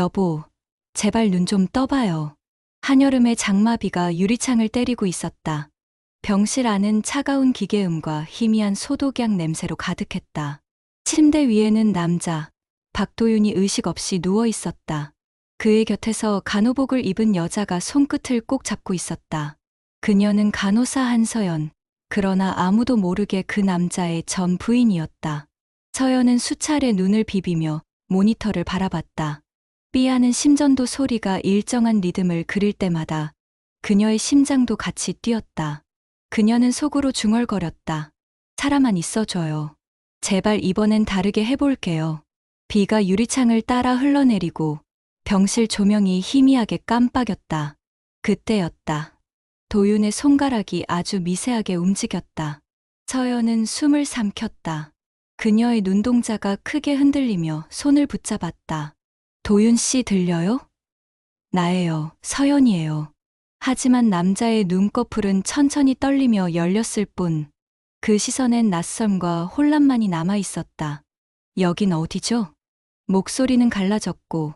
여보, 제발 눈 좀 떠봐요. 한여름의 장마비가 유리창을 때리고 있었다. 병실 안은 차가운 기계음과 희미한 소독약 냄새로 가득했다. 침대 위에는 남자, 박도윤이 의식 없이 누워 있었다. 그의 곁에서 간호복을 입은 여자가 손끝을 꼭 잡고 있었다. 그녀는 간호사 한서연, 그러나 아무도 모르게 그 남자의 전 부인이었다. 서연은 수차례 눈을 비비며 모니터를 바라봤다. 삐하는 심전도 소리가 일정한 리듬을 그릴 때마다 그녀의 심장도 같이 뛰었다. 그녀는 속으로 중얼거렸다. 살아만 있어줘요. 제발 이번엔 다르게 해볼게요. 비가 유리창을 따라 흘러내리고 병실 조명이 희미하게 깜빡였다. 그때였다. 도윤의 손가락이 아주 미세하게 움직였다. 서연은 숨을 삼켰다. 그녀의 눈동자가 크게 흔들리며 손을 붙잡았다. 도윤 씨 들려요? 나예요. 서연이에요. 하지만 남자의 눈꺼풀은 천천히 떨리며 열렸을 뿐 그 시선엔 낯섦과 혼란만이 남아 있었다. 여긴 어디죠? 목소리는 갈라졌고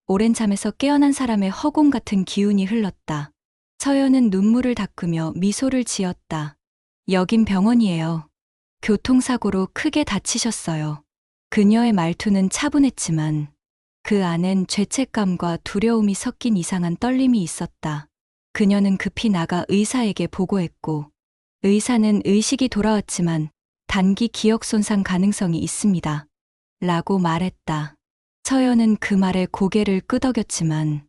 오랜 잠에서 깨어난 사람의 허공 같은 기운이 흘렀다. 서연은 눈물을 닦으며 미소를 지었다. 여긴 병원이에요. 교통사고로 크게 다치셨어요. 그녀의 말투는 차분했지만 그 안엔 죄책감과 두려움이 섞인 이상한 떨림이 있었다. 그녀는 급히 나가 의사에게 보고했고 의사는 의식이 돌아왔지만 단기 기억 손상 가능성이 있습니다. 라고 말했다. 서연은 그 말에 고개를 끄덕였지만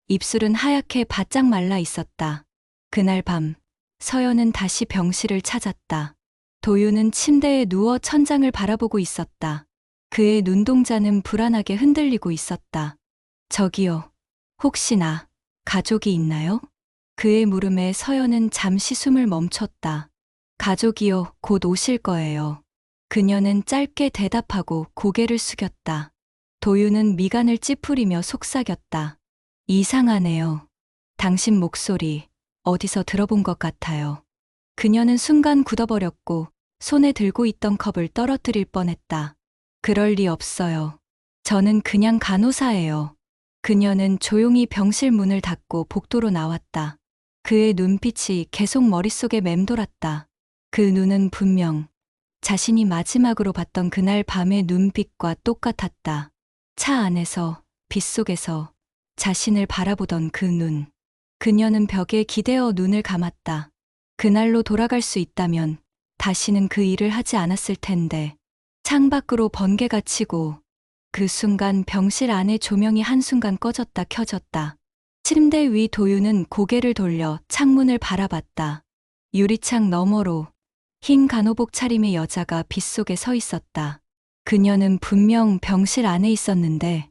입술은 하얗게 바짝 말라 있었다. 그날 밤 서연은 다시 병실을 찾았다. 도윤은 침대에 누워 천장을 바라보고 있었다. 그의 눈동자는 불안하게 흔들리고 있었다. 저기요, 혹시나 가족이 있나요? 그의 물음에 서연은 잠시 숨을 멈췄다. 가족이요, 곧 오실 거예요. 그녀는 짧게 대답하고 고개를 숙였다. 도윤은 미간을 찌푸리며 속삭였다. 이상하네요. 당신 목소리 어디서 들어본 것 같아요. 그녀는 순간 굳어버렸고 손에 들고 있던 컵을 떨어뜨릴 뻔했다. 그럴 리 없어요. 저는 그냥 간호사예요. 그녀는 조용히 병실 문을 닫고 복도로 나왔다. 그의 눈빛이 계속 머릿속에 맴돌았다. 그 눈은 분명 자신이 마지막으로 봤던 그날 밤의 눈빛과 똑같았다. 차 안에서, 빗속에서 자신을 바라보던 그 눈. 그녀는 벽에 기대어 눈을 감았다. 그날로 돌아갈 수 있다면 다시는 그 일을 하지 않았을 텐데. 창밖으로 번개가 치고 그 순간 병실 안의 조명이 한순간 꺼졌다 켜졌다. 침대 위 도윤은 고개를 돌려 창문을 바라봤다. 유리창 너머로 흰 간호복 차림의 여자가 빗속에 서 있었다. 그녀는 분명 병실 안에 있었는데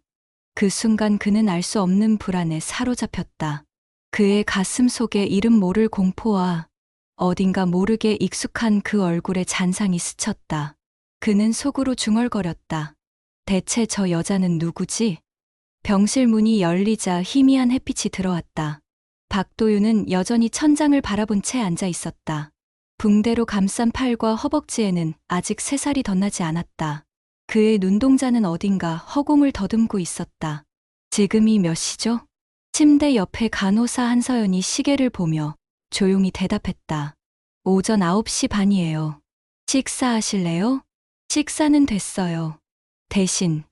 그 순간 그는 알 수 없는 불안에 사로잡혔다. 그의 가슴 속에 이름 모를 공포와 어딘가 모르게 익숙한 그 얼굴에 잔상이 스쳤다. 그는 속으로 중얼거렸다. 대체 저 여자는 누구지? 병실 문이 열리자 희미한 햇빛이 들어왔다. 박도윤은 여전히 천장을 바라본 채 앉아 있었다. 붕대로 감싼 팔과 허벅지에는 아직 3살이 덧나지 않았다. 그의 눈동자는 어딘가 허공을 더듬고 있었다. 지금이 몇 시죠? 침대 옆에 간호사 한서연이 시계를 보며 조용히 대답했다. 오전 9시 반이에요. 식사하실래요? 식사는 됐어요. 대신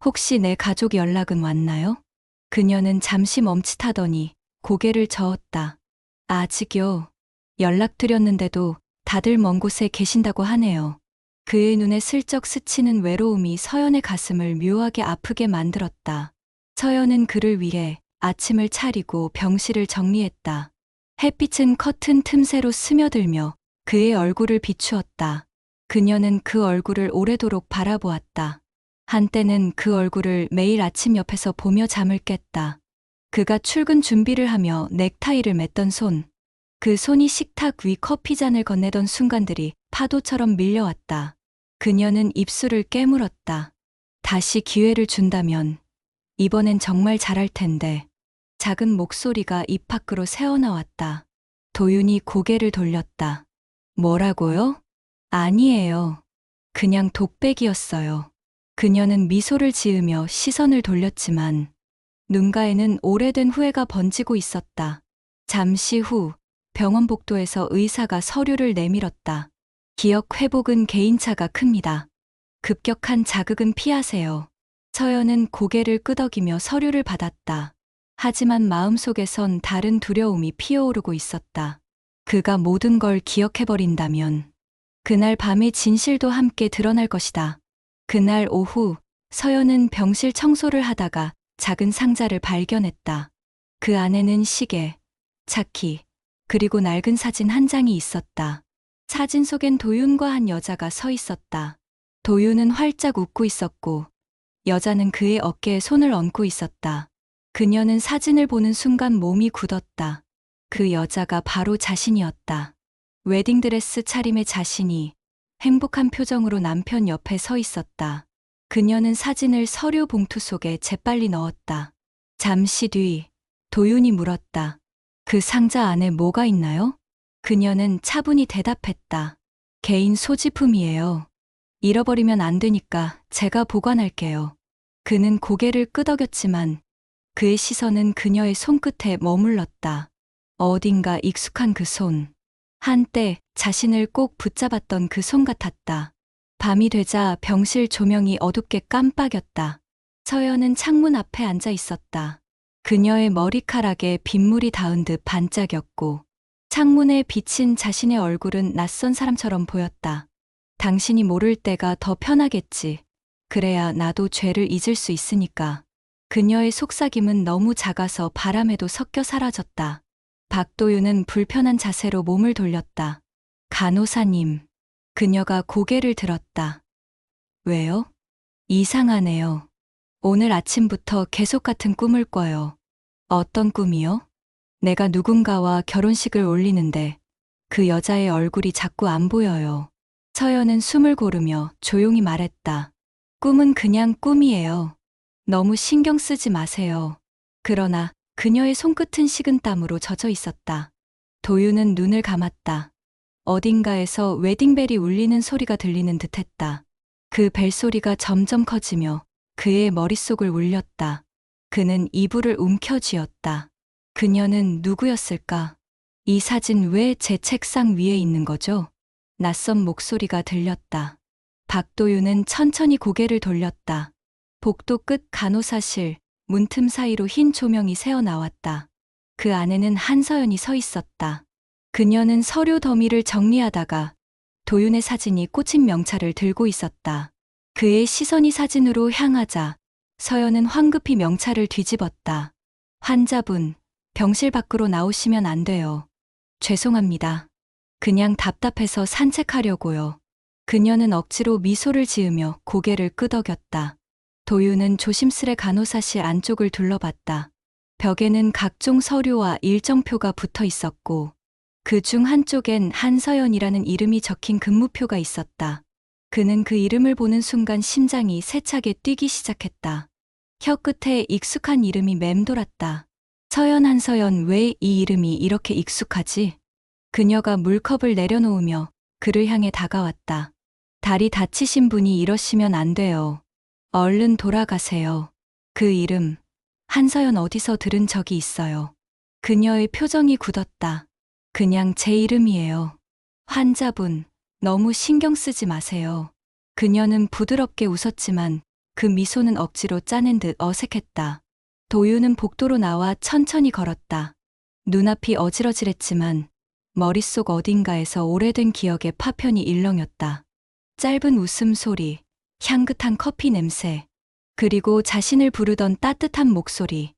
혹시 내 가족 연락은 왔나요? 그녀는 잠시 멈칫하더니 고개를 저었다. 아직요. 연락드렸는데도 다들 먼 곳에 계신다고 하네요. 그의 눈에 슬쩍 스치는 외로움이 서연의 가슴을 묘하게 아프게 만들었다. 서연은 그를 위해 아침을 차리고 병실을 정리했다. 햇빛은 커튼 틈새로 스며들며 그의 얼굴을 비추었다. 그녀는 그 얼굴을 오래도록 바라보았다. 한때는 그 얼굴을 매일 아침 옆에서 보며 잠을 깼다. 그가 출근 준비를 하며 넥타이를 맸던 손, 그 손이 식탁 위 커피잔을 건네던 순간들이 파도처럼 밀려왔다. 그녀는 입술을 깨물었다. 다시 기회를 준다면 이번엔 정말 잘할 텐데. 작은 목소리가 입 밖으로 새어나왔다. 도윤이 고개를 돌렸다. 뭐라고요? 아니에요. 그냥 독백이었어요. 그녀는 미소를 지으며 시선을 돌렸지만 눈가에는 오래된 후회가 번지고 있었다. 잠시 후 병원 복도에서 의사가 서류를 내밀었다. 기억 회복은 개인차가 큽니다. 급격한 자극은 피하세요. 서연은 고개를 끄덕이며 서류를 받았다. 하지만 마음속에선 다른 두려움이 피어오르고 있었다. 그가 모든 걸 기억해버린다면 그날 밤의 진실도 함께 드러날 것이다. 그날 오후 서연은 병실 청소를 하다가 작은 상자를 발견했다. 그 안에는 시계, 차키, 그리고 낡은 사진 한 장이 있었다. 사진 속엔 도윤과 한 여자가 서 있었다. 도윤은 활짝 웃고 있었고 여자는 그의 어깨에 손을 얹고 있었다. 그녀는 사진을 보는 순간 몸이 굳었다. 그 여자가 바로 자신이었다. 웨딩드레스 차림의 자신이 행복한 표정으로 남편 옆에 서 있었다. 그녀는 사진을 서류 봉투 속에 재빨리 넣었다. 잠시 뒤 도윤이 물었다. 그 상자 안에 뭐가 있나요? 그녀는 차분히 대답했다. 개인 소지품이에요. 잃어버리면 안 되니까 제가 보관할게요. 그는 고개를 끄덕였지만 그의 시선은 그녀의 손끝에 머물렀다. 어딘가 익숙한 그 손. 한때 자신을 꼭 붙잡았던 그 손 같았다. 밤이 되자 병실 조명이 어둡게 깜빡였다. 서연은 창문 앞에 앉아 있었다. 그녀의 머리카락에 빗물이 닿은 듯 반짝였고 창문에 비친 자신의 얼굴은 낯선 사람처럼 보였다. 당신이 모를 때가 더 편하겠지. 그래야 나도 죄를 잊을 수 있으니까. 그녀의 속삭임은 너무 작아서 바람에도 섞여 사라졌다. 박도윤은 불편한 자세로 몸을 돌렸다. 간호사님. 그녀가 고개를 들었다. 왜요? 이상하네요. 오늘 아침부터 계속 같은 꿈을 꿔요. 어떤 꿈이요? 내가 누군가와 결혼식을 올리는데 그 여자의 얼굴이 자꾸 안 보여요. 서연은 숨을 고르며 조용히 말했다. 꿈은 그냥 꿈이에요. 너무 신경 쓰지 마세요. 그러나 그녀의 손끝은 식은땀으로 젖어 있었다. 도윤은 눈을 감았다. 어딘가에서 웨딩벨이 울리는 소리가 들리는 듯했다. 그 벨소리가 점점 커지며 그의 머릿속을 울렸다. 그는 이불을 움켜쥐었다. 그녀는 누구였을까? 이 사진 왜 제 책상 위에 있는 거죠? 낯선 목소리가 들렸다. 박도윤은 천천히 고개를 돌렸다. 복도 끝 간호사실, 문틈 사이로 흰 조명이 새어나왔다. 그 안에는 한서연이 서 있었다. 그녀는 서류 더미를 정리하다가 도윤의 사진이 꽂힌 명찰을 들고 있었다. 그의 시선이 사진으로 향하자 서연은 황급히 명찰을 뒤집었다. 환자분, 병실 밖으로 나오시면 안 돼요. 죄송합니다. 그냥 답답해서 산책하려고요. 그녀는 억지로 미소를 지으며 고개를 끄덕였다. 도윤은 조심스레 간호사실 안쪽을 둘러봤다. 벽에는 각종 서류와 일정표가 붙어 있었고 그 중 한쪽엔 한서연이라는 이름이 적힌 근무표가 있었다. 그는 그 이름을 보는 순간 심장이 세차게 뛰기 시작했다. 혀끝에 익숙한 이름이 맴돌았다. 서연 한서연 왜 이 이름이 이렇게 익숙하지? 그녀가 물컵을 내려놓으며 그를 향해 다가왔다. 다리 다치신 분이 이러시면 안 돼요. 얼른 돌아가세요. 그 이름, 한서연 어디서 들은 적이 있어요. 그녀의 표정이 굳었다. 그냥 제 이름이에요. 환자분, 너무 신경 쓰지 마세요. 그녀는 부드럽게 웃었지만 그 미소는 억지로 짜낸 듯 어색했다. 도윤은 복도로 나와 천천히 걸었다. 눈앞이 어지러질했지만 머릿속 어딘가에서 오래된 기억의 파편이 일렁였다. 짧은 웃음소리, 향긋한 커피 냄새, 그리고 자신을 부르던 따뜻한 목소리.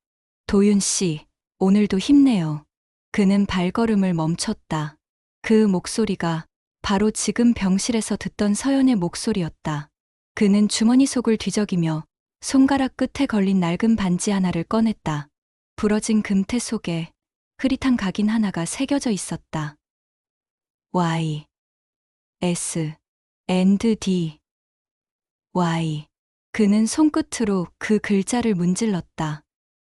도윤 씨, 오늘도 힘내요. 그는 발걸음을 멈췄다. 그 목소리가 바로 지금 병실에서 듣던 서연의 목소리였다. 그는 주머니 속을 뒤적이며 손가락 끝에 걸린 낡은 반지 하나를 꺼냈다. 부러진 금태 속에 흐릿한 각인 하나가 새겨져 있었다. Y, S, and D, Y. 그는 손끝으로 그 글자를 문질렀다.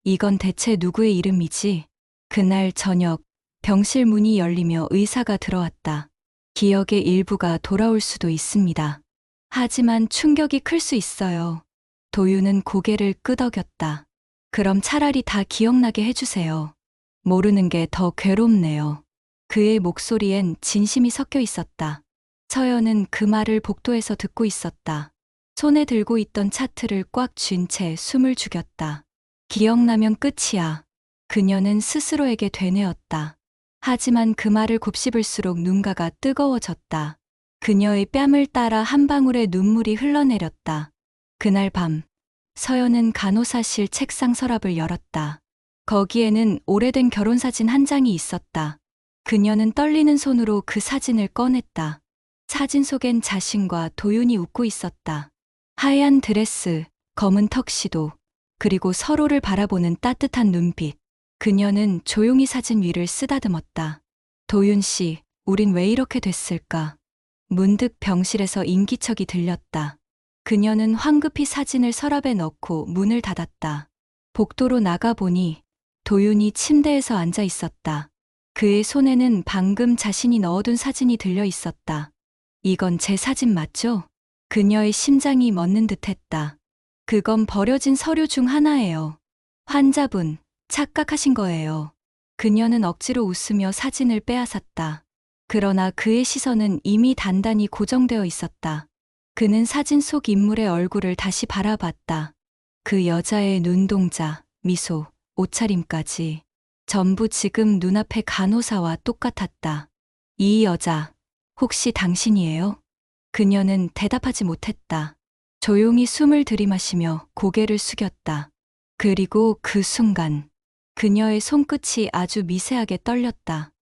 이건 대체 누구의 이름이지? 그날 저녁 병실 문이 열리며 의사가 들어왔다. 기억의 일부가 돌아올 수도 있습니다. 하지만 충격이 클 수 있어요. 도윤은 고개를 끄덕였다. 그럼 차라리 다 기억나게 해주세요. 모르는 게 더 괴롭네요. 그의 목소리엔 진심이 섞여 있었다. 서연은 그 말을 복도에서 듣고 있었다. 손에 들고 있던 차트를 꽉 쥔 채 숨을 죽였다. 기억나면 끝이야. 그녀는 스스로에게 되뇌었다. 하지만 그 말을 곱씹을수록 눈가가 뜨거워졌다. 그녀의 뺨을 따라 한 방울의 눈물이 흘러내렸다. 그날 밤, 서연은 간호사실 책상 서랍을 열었다. 거기에는 오래된 결혼사진 한 장이 있었다. 그녀는 떨리는 손으로 그 사진을 꺼냈다. 사진 속엔 자신과 도윤이 웃고 있었다. 하얀 드레스, 검은 턱시도, 그리고 서로를 바라보는 따뜻한 눈빛. 그녀는 조용히 사진 위를 쓰다듬었다. 도윤 씨, 우린 왜 이렇게 됐을까? 문득 병실에서 인기척이 들렸다. 그녀는 황급히 사진을 서랍에 넣고 문을 닫았다. 복도로 나가보니 도윤이 침대에서 앉아 있었다. 그의 손에는 방금 자신이 넣어둔 사진이 들려 있었다. 이건 제 사진 맞죠? 그녀의 심장이 멎는 듯했다. 그건 버려진 서류 중 하나예요. 환자분, 착각하신 거예요. 그녀는 억지로 웃으며 사진을 빼앗았다. 그러나 그의 시선은 이미 단단히 고정되어 있었다. 그는 사진 속 인물의 얼굴을 다시 바라봤다. 그 여자의 눈동자, 미소, 옷차림까지 전부 지금 눈앞의 간호사와 똑같았다. 이 여자, 혹시 당신이에요? 그녀는 대답하지 못했다. 조용히 숨을 들이마시며 고개를 숙였다. 그리고 그 순간, 그녀의 손끝이 아주 미세하게 떨렸다.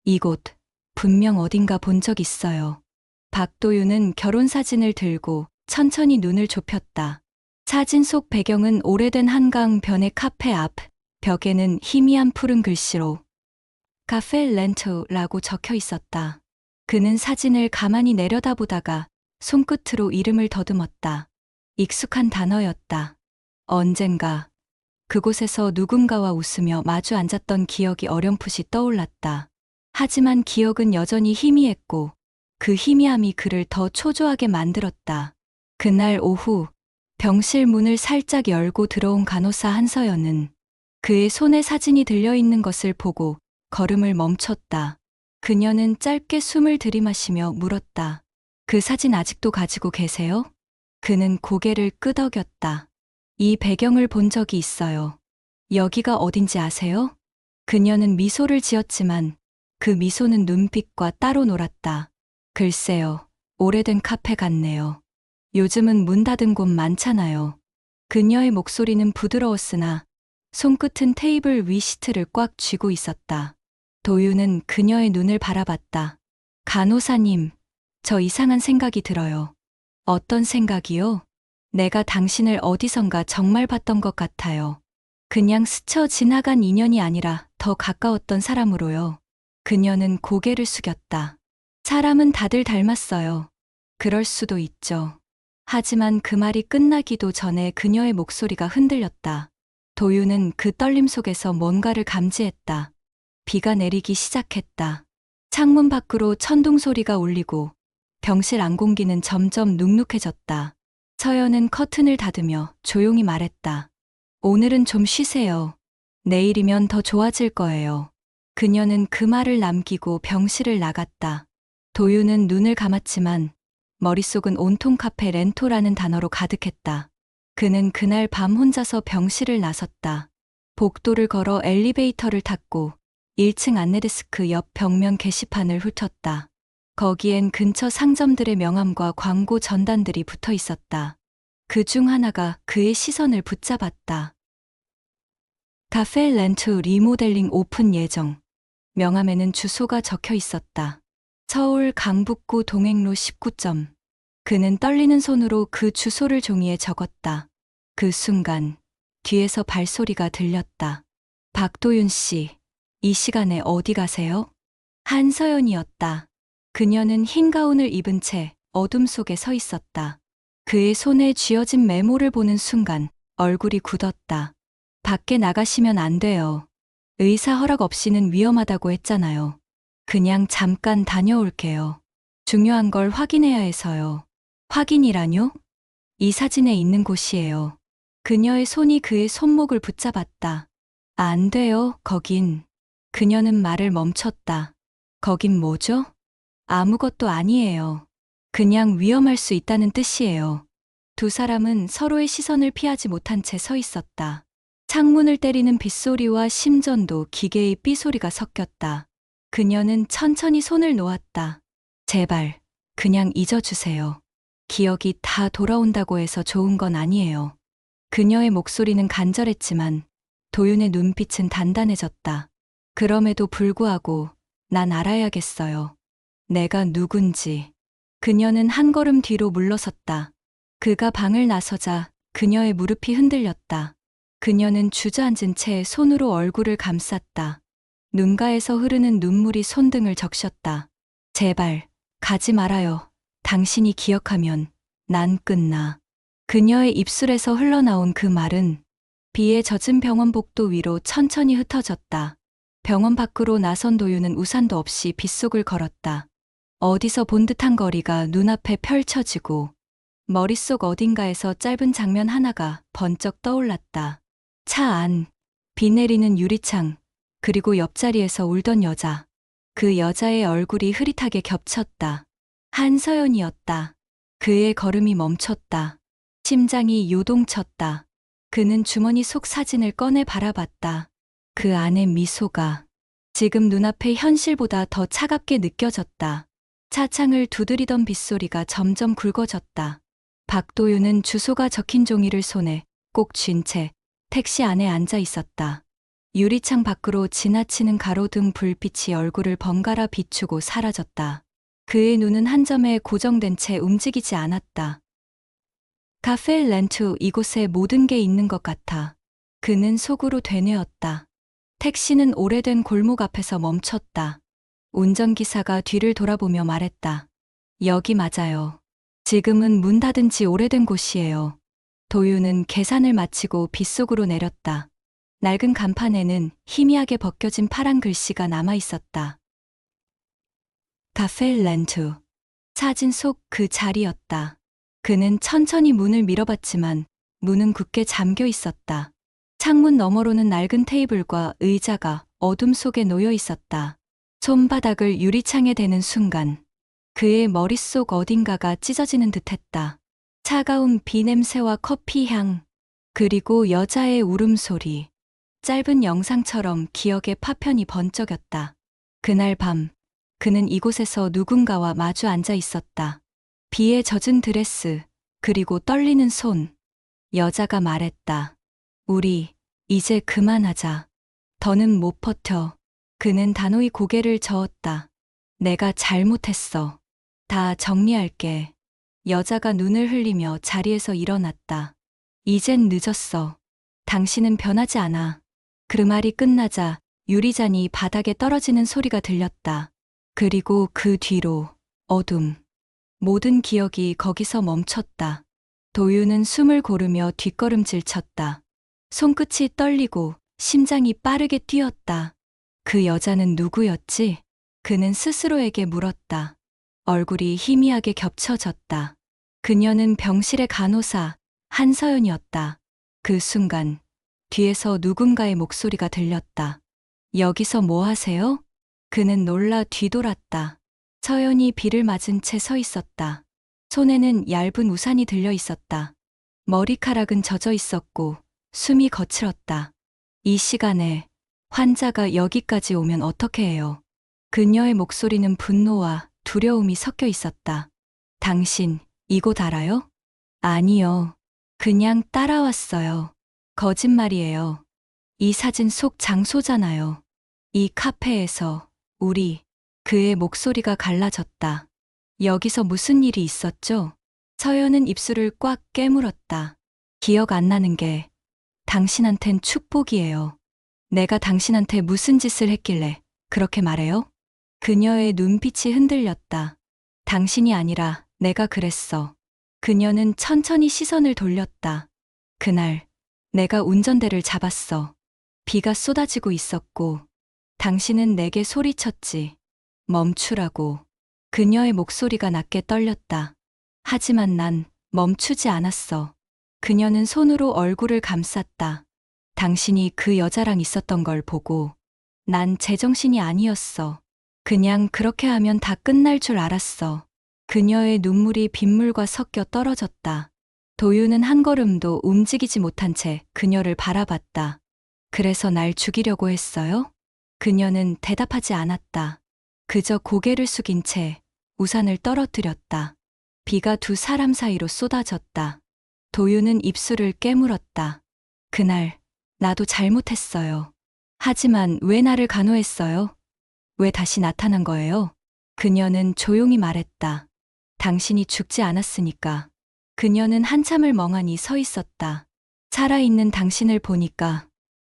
이곳, 분명 어딘가 본 적 있어요. 박도윤은 결혼사진을 들고 천천히 눈을 좁혔다. 사진 속 배경은 오래된 한강변의 카페 앞, 벽에는 희미한 푸른 글씨로 카페 렌토라고 적혀 있었다. 그는 사진을 가만히 내려다보다가 손끝으로 이름을 더듬었다. 익숙한 단어였다. 언젠가 그곳에서 누군가와 웃으며 마주 앉았던 기억이 어렴풋이 떠올랐다. 하지만 기억은 여전히 희미했고 그 희미함이 그를 더 초조하게 만들었다. 그날 오후 병실 문을 살짝 열고 들어온 간호사 한서연은 그의 손에 사진이 들려있는 것을 보고 걸음을 멈췄다. 그녀는 짧게 숨을 들이마시며 물었다. 그 사진 아직도 가지고 계세요? 그는 고개를 끄덕였다. 이 배경을 본 적이 있어요. 여기가 어딘지 아세요? 그녀는 미소를 지었지만 그 미소는 눈빛과 따로 놀았다. 글쎄요, 오래된 카페 같네요. 요즘은 문 닫은 곳 많잖아요. 그녀의 목소리는 부드러웠으나 손끝은 테이블 위 시트를 꽉 쥐고 있었다. 도윤은 그녀의 눈을 바라봤다. 간호사님, 저 이상한 생각이 들어요. 어떤 생각이요? 내가 당신을 어디선가 정말 봤던 것 같아요. 그냥 스쳐 지나간 인연이 아니라 더 가까웠던 사람으로요. 그녀는 고개를 숙였다. 사람은 다들 닮았어요. 그럴 수도 있죠. 하지만 그 말이 끝나기도 전에 그녀의 목소리가 흔들렸다. 도윤은 그 떨림 속에서 뭔가를 감지했다. 비가 내리기 시작했다. 창문 밖으로 천둥 소리가 울리고 병실 안 공기는 점점 눅눅해졌다. 서연은 커튼을 닫으며 조용히 말했다. 오늘은 좀 쉬세요. 내일이면 더 좋아질 거예요. 그녀는 그 말을 남기고 병실을 나갔다. 도윤은 눈을 감았지만 머릿속은 온통 카페 렌토라는 단어로 가득했다. 그는 그날 밤 혼자서 병실을 나섰다. 복도를 걸어 엘리베이터를 탔고 1층 안내데스크 옆 벽면 게시판을 훑었다. 거기엔 근처 상점들의 명함과 광고 전단들이 붙어 있었다. 그 중 하나가 그의 시선을 붙잡았다. 카페 렌토 리모델링 오픈 예정. 명함에는 주소가 적혀 있었다. 서울 강북구 동행로 19점. 그는 떨리는 손으로 그 주소를 종이에 적었다. 그 순간 뒤에서 발소리가 들렸다. 박도윤 씨, 이 시간에 어디 가세요? 한서연이었다. 그녀는 흰 가운을 입은 채 어둠 속에 서 있었다. 그의 손에 쥐어진 메모를 보는 순간 얼굴이 굳었다. 밖에 나가시면 안 돼요. 의사 허락 없이는 위험하다고 했잖아요. 그냥 잠깐 다녀올게요. 중요한 걸 확인해야 해서요. 확인이라뇨? 이 사진에 있는 곳이에요. 그녀의 손이 그의 손목을 붙잡았다. 안 돼요, 거긴. 그녀는 말을 멈췄다. 거긴 뭐죠? 아무것도 아니에요. 그냥 위험할 수 있다는 뜻이에요. 두 사람은 서로의 시선을 피하지 못한 채 서 있었다. 창문을 때리는 빗소리와 심전도 기계의 삐소리가 섞였다. 그녀는 천천히 손을 놓았다. 제발, 그냥 잊어주세요. 기억이 다 돌아온다고 해서 좋은 건 아니에요. 그녀의 목소리는 간절했지만 도윤의 눈빛은 단단해졌다. 그럼에도 불구하고 난 알아야겠어요. 내가 누군지. 그녀는 한 걸음 뒤로 물러섰다. 그가 방을 나서자 그녀의 무릎이 흔들렸다. 그녀는 주저앉은 채 손으로 얼굴을 감쌌다. 눈가에서 흐르는 눈물이 손등을 적셨다. 제발, 가지 말아요. 당신이 기억하면 난 끝나. 그녀의 입술에서 흘러나온 그 말은 비에 젖은 병원 복도 위로 천천히 흩어졌다. 병원 밖으로 나선 도윤은 우산도 없이 빗속을 걸었다. 어디서 본 듯한 거리가 눈앞에 펼쳐지고 머릿속 어딘가에서 짧은 장면 하나가 번쩍 떠올랐다. 차 안, 비 내리는 유리창, 그리고 옆자리에서 울던 여자. 그 여자의 얼굴이 흐릿하게 겹쳤다. 한서연이었다. 그의 걸음이 멈췄다. 심장이 요동쳤다. 그는 주머니 속 사진을 꺼내 바라봤다. 그 안의 미소가 지금 눈앞의 현실보다 더 차갑게 느껴졌다. 차창을 두드리던 빗소리가 점점 굵어졌다. 박도윤은 주소가 적힌 종이를 손에 꼭 쥔 채 택시 안에 앉아 있었다. 유리창 밖으로 지나치는 가로등 불빛이 얼굴을 번갈아 비추고 사라졌다. 그의 눈은 한 점에 고정된 채 움직이지 않았다. 카페 렌투, 이곳에 모든 게 있는 것 같아. 그는 속으로 되뇌었다. 택시는 오래된 골목 앞에서 멈췄다. 운전기사가 뒤를 돌아보며 말했다. 여기 맞아요. 지금은 문 닫은 지 오래된 곳이에요. 도윤은 계산을 마치고 빗속으로 내렸다. 낡은 간판에는 희미하게 벗겨진 파란 글씨가 남아 있었다. 카페 렌투. 사진 속 그 자리였다. 그는 천천히 문을 밀어봤지만 문은 굳게 잠겨 있었다. 창문 너머로는 낡은 테이블과 의자가 어둠 속에 놓여 있었다. 손바닥을 유리창에 대는 순간 그의 머릿속 어딘가가 찢어지는 듯했다. 차가운 비 냄새와 커피 향, 그리고 여자의 울음소리. 짧은 영상처럼 기억의 파편이 번쩍였다. 그날 밤, 그는 이곳에서 누군가와 마주 앉아 있었다. 비에 젖은 드레스, 그리고 떨리는 손. 여자가 말했다. 우리, 이제 그만하자. 더는 못 버텨. 그는 단호히 고개를 저었다. 내가 잘못했어. 다 정리할게. 여자가 눈을 흘리며 자리에서 일어났다. 이젠 늦었어. 당신은 변하지 않아. 그 말이 끝나자 유리잔이 바닥에 떨어지는 소리가 들렸다. 그리고 그 뒤로 어둠. 모든 기억이 거기서 멈췄다. 도윤은 숨을 고르며 뒷걸음질 쳤다. 손끝이 떨리고 심장이 빠르게 뛰었다. 그 여자는 누구였지? 그는 스스로에게 물었다. 얼굴이 희미하게 겹쳐졌다. 그녀는 병실의 간호사 한서연이었다. 그 순간 뒤에서 누군가의 목소리가 들렸다. 여기서 뭐 하세요? 그는 놀라 뒤돌았다. 서연이 비를 맞은 채 서 있었다. 손에는 얇은 우산이 들려 있었다. 머리카락은 젖어 있었고 숨이 거칠었다. 이 시간에 환자가 여기까지 오면 어떻게 해요? 그녀의 목소리는 분노와 두려움이 섞여 있었다. 당신, 이곳 알아요? 아니요. 그냥 따라왔어요. 거짓말이에요. 이 사진 속 장소잖아요. 이 카페에서 우리. 그의 목소리가 갈라졌다. 여기서 무슨 일이 있었죠? 서연은 입술을 꽉 깨물었다. 기억 안 나는 게 당신한텐 축복이에요. 내가 당신한테 무슨 짓을 했길래 그렇게 말해요? 그녀의 눈빛이 흔들렸다. 당신이 아니라 내가 그랬어. 그녀는 천천히 시선을 돌렸다. 그날 내가 운전대를 잡았어. 비가 쏟아지고 있었고 당신은 내게 소리쳤지. 멈추라고. 그녀의 목소리가 낮게 떨렸다. 하지만 난 멈추지 않았어. 그녀는 손으로 얼굴을 감쌌다. 당신이 그 여자랑 있었던 걸 보고 난 제정신이 아니었어. 그냥 그렇게 하면 다 끝날 줄 알았어. 그녀의 눈물이 빗물과 섞여 떨어졌다. 도윤은 한 걸음도 움직이지 못한 채 그녀를 바라봤다. 그래서 날 죽이려고 했어요? 그녀는 대답하지 않았다. 그저 고개를 숙인 채 우산을 떨어뜨렸다. 비가 두 사람 사이로 쏟아졌다. 도윤은 입술을 깨물었다. 그날 나도 잘못했어요. 하지만 왜 나를 간호했어요? 왜 다시 나타난 거예요? 그녀는 조용히 말했다. 당신이 죽지 않았으니까. 그녀는 한참을 멍하니 서 있었다. 살아있는 당신을 보니까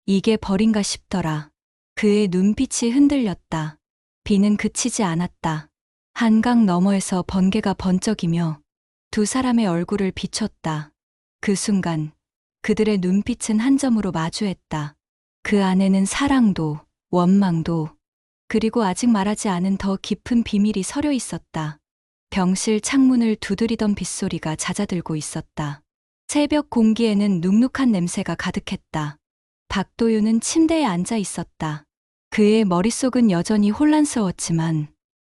이게 벌인가 싶더라. 그의 눈빛이 흔들렸다. 비는 그치지 않았다. 한강 너머에서 번개가 번쩍이며 두 사람의 얼굴을 비췄다. 그 순간 그들의 눈빛은 한 점으로 마주했다. 그 안에는 사랑도, 원망도, 그리고 아직 말하지 않은 더 깊은 비밀이 서려 있었다. 병실 창문을 두드리던 빗소리가 잦아들고 있었다. 새벽 공기에는 눅눅한 냄새가 가득했다. 박도윤은 침대에 앉아 있었다. 그의 머릿속은 여전히 혼란스러웠지만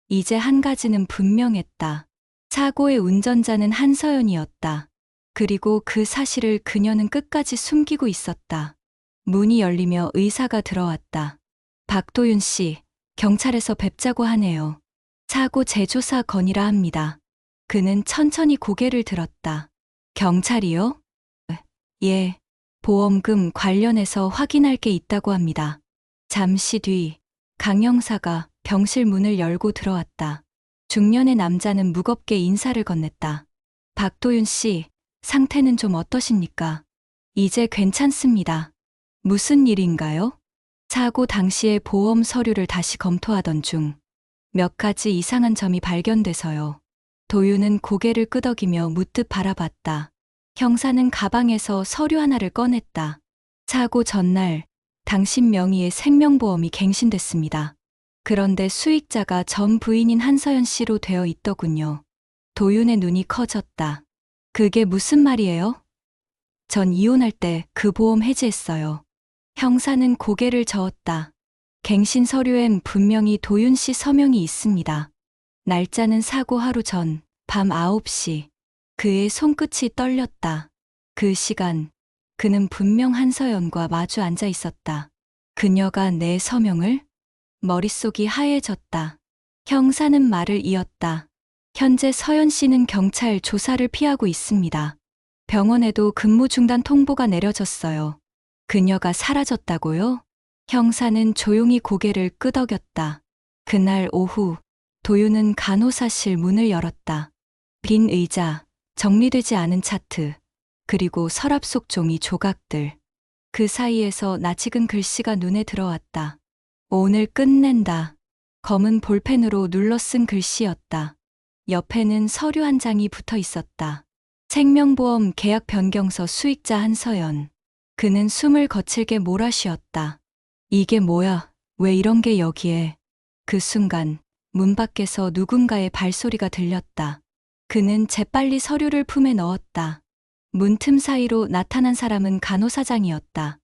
이제 한 가지는 분명했다. 사고의 운전자는 한서연이었다. 그리고 그 사실을 그녀는 끝까지 숨기고 있었다. 문이 열리며 의사가 들어왔다. 박도윤 씨, 경찰에서 뵙자고 하네요. 사고 재조사 건이라 합니다. 그는 천천히 고개를 들었다. 경찰이요? 예, 보험금 관련해서 확인할 게 있다고 합니다. 잠시 뒤 강 형사가 병실 문을 열고 들어왔다. 중년의 남자는 무겁게 인사를 건넸다. 박도윤 씨, 상태는 좀 어떠십니까? 이제 괜찮습니다. 무슨 일인가요? 사고 당시의 보험 서류를 다시 검토하던 중 몇 가지 이상한 점이 발견돼서요. 도윤은 고개를 끄덕이며 무뜻 바라봤다. 형사는 가방에서 서류 하나를 꺼냈다. 사고 전날 당신 명의의 생명보험이 갱신됐습니다. 그런데 수익자가 전 부인인 한서연 씨로 되어 있더군요. 도윤의 눈이 커졌다. 그게 무슨 말이에요? 전 이혼할 때 그 보험 해지했어요. 형사는 고개를 저었다. 갱신 서류엔 분명히 도윤 씨 서명이 있습니다. 날짜는 사고 하루 전, 밤 9시. 그의 손끝이 떨렸다. 그 시간, 그는 분명 한서연과 마주 앉아 있었다. 그녀가 내 서명을? 머릿속이 하얘졌다. 형사는 말을 이었다. 현재 서연 씨는 경찰 조사를 피하고 있습니다. 병원에도 근무 중단 통보가 내려졌어요. 그녀가 사라졌다고요? 형사는 조용히 고개를 끄덕였다. 그날 오후, 도윤은 간호사실 문을 열었다. 빈 의자, 정리되지 않은 차트, 그리고 서랍 속 종이 조각들. 그 사이에서 낯익은 글씨가 눈에 들어왔다. 오늘 끝낸다. 검은 볼펜으로 눌러 쓴 글씨였다. 옆에는 서류 한 장이 붙어 있었다. 생명보험 계약 변경서 수익자 한서연. 그는 숨을 거칠게 몰아쉬었다. 이게 뭐야? 왜 이런 게 여기에? 그 순간 문 밖에서 누군가의 발소리가 들렸다. 그는 재빨리 서류를 품에 넣었다. 문틈 사이로 나타난 사람은 간호사장이었다.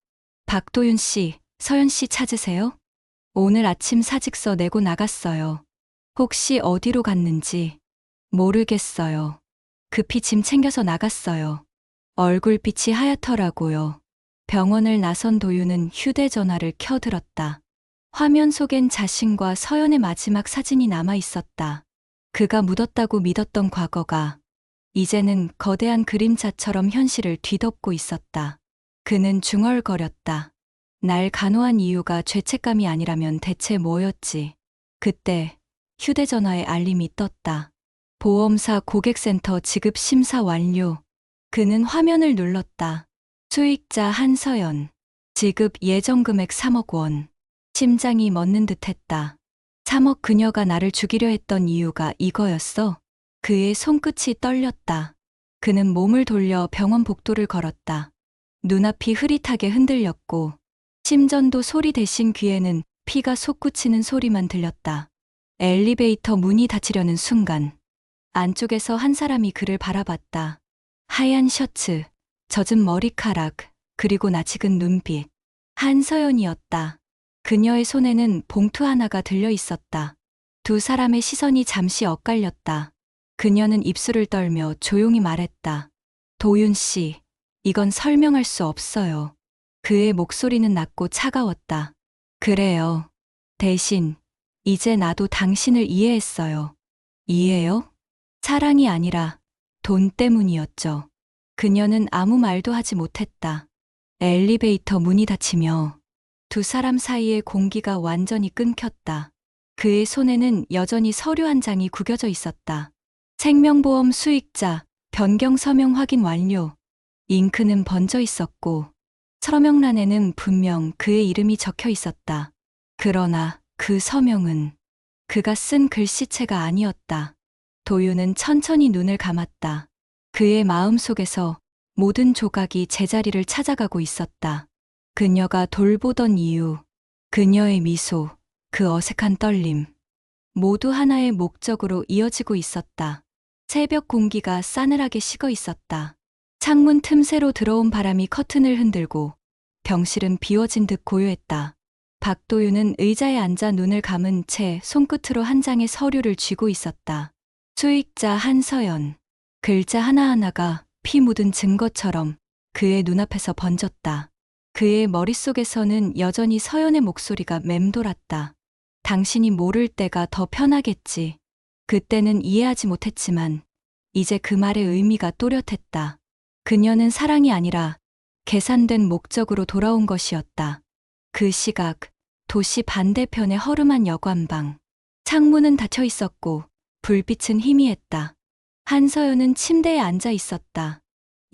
박도윤 씨, 서연 씨 찾으세요? 오늘 아침 사직서 내고 나갔어요. 혹시 어디로 갔는지? 모르겠어요. 급히 짐 챙겨서 나갔어요. 얼굴빛이 하얗더라고요. 병원을 나선 도윤은 휴대전화를 켜들었다. 화면 속엔 자신과 서연의 마지막 사진이 남아 있었다. 그가 묻었다고 믿었던 과거가 이제는 거대한 그림자처럼 현실을 뒤덮고 있었다. 그는 중얼거렸다. 날 간호한 이유가 죄책감이 아니라면 대체 뭐였지? 그때 휴대전화에 알림이 떴다. 보험사 고객센터 지급 심사 완료. 그는 화면을 눌렀다. 수익자 한서연. 지급 예정 금액 3억 원. 심장이 멎는 듯했다. 3억. 그녀가 나를 죽이려 했던 이유가 이거였어. 그의 손끝이 떨렸다. 그는 몸을 돌려 병원 복도를 걸었다. 눈앞이 흐릿하게 흔들렸고 심전도 소리 대신 귀에는 피가 솟구치는 소리만 들렸다. 엘리베이터 문이 닫히려는 순간 안쪽에서 한 사람이 그를 바라봤다. 하얀 셔츠, 젖은 머리카락, 그리고 낯익은 눈빛. 한서연이었다. 그녀의 손에는 봉투 하나가 들려 있었다. 두 사람의 시선이 잠시 엇갈렸다. 그녀는 입술을 떨며 조용히 말했다. 도윤 씨, 이건 설명할 수 없어요. 그의 목소리는 낮고 차가웠다. 그래요. 대신, 이제 나도 당신을 이해했어요. 이해요? 사랑이 아니라 돈 때문이었죠. 그녀는 아무 말도 하지 못했다. 엘리베이터 문이 닫히며 두 사람 사이의 공기가 완전히 끊겼다. 그의 손에는 여전히 서류 한 장이 구겨져 있었다. 생명보험 수익자, 변경 서명 확인 완료. 잉크는 번져 있었고 서명란에는 분명 그의 이름이 적혀 있었다. 그러나 그 서명은 그가 쓴 글씨체가 아니었다. 도윤은 천천히 눈을 감았다. 그의 마음속에서 모든 조각이 제자리를 찾아가고 있었다. 그녀가 돌보던 이유, 그녀의 미소, 그 어색한 떨림, 모두 하나의 목적으로 이어지고 있었다. 새벽 공기가 싸늘하게 식어 있었다. 창문 틈새로 들어온 바람이 커튼을 흔들고 병실은 비워진 듯 고요했다. 박도윤은 의자에 앉아 눈을 감은 채 손끝으로 한 장의 서류를 쥐고 있었다. 수익자 한서연. 글자 하나하나가 피 묻은 증거처럼 그의 눈앞에서 번졌다. 그의 머릿속에서는 여전히 서연의 목소리가 맴돌았다. 당신이 모를 때가 더 편하겠지. 그때는 이해하지 못했지만 이제 그 말의 의미가 또렷했다. 그녀는 사랑이 아니라 계산된 목적으로 돌아온 것이었다. 그 시각, 도시 반대편의 허름한 여관방. 창문은 닫혀 있었고 불빛은 희미했다. 한서연은 침대에 앉아 있었다.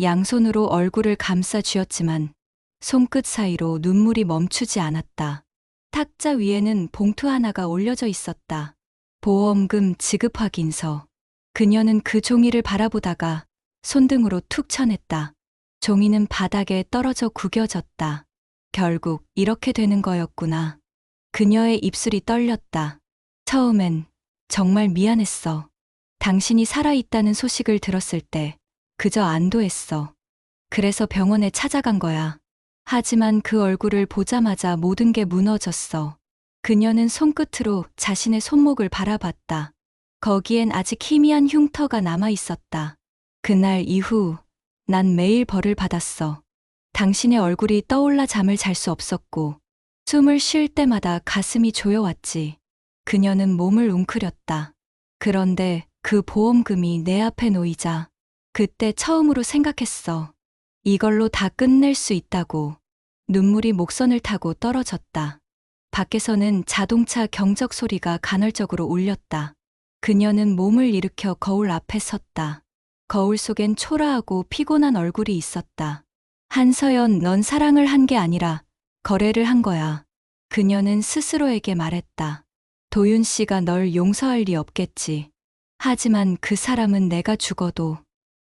양손으로 얼굴을 감싸 쥐었지만 손끝 사이로 눈물이 멈추지 않았다. 탁자 위에는 봉투 하나가 올려져 있었다. 보험금 지급 확인서. 그녀는 그 종이를 바라보다가 손등으로 툭 쳐냈다. 종이는 바닥에 떨어져 구겨졌다. 결국 이렇게 되는 거였구나. 그녀의 입술이 떨렸다. 처음엔 정말 미안했어. 당신이 살아있다는 소식을 들었을 때 그저 안도했어. 그래서 병원에 찾아간 거야. 하지만 그 얼굴을 보자마자 모든 게 무너졌어. 그녀는 손끝으로 자신의 손목을 바라봤다. 거기엔 아직 희미한 흉터가 남아 있었다. 그날 이후 난 매일 벌을 받았어. 당신의 얼굴이 떠올라 잠을 잘 수 없었고 숨을 쉴 때마다 가슴이 조여왔지. 그녀는 몸을 웅크렸다. 그런데 그 보험금이 내 앞에 놓이자 그때 처음으로 생각했어. 이걸로 다 끝낼 수 있다고. 눈물이 목선을 타고 떨어졌다. 밖에서는 자동차 경적 소리가 간헐적으로 울렸다. 그녀는 몸을 일으켜 거울 앞에 섰다. 거울 속엔 초라하고 피곤한 얼굴이 있었다. 한서연, 넌 사랑을 한 게 아니라 거래를 한 거야. 그녀는 스스로에게 말했다. 도윤 씨가 널 용서할 리 없겠지. 하지만 그 사람은 내가 죽어도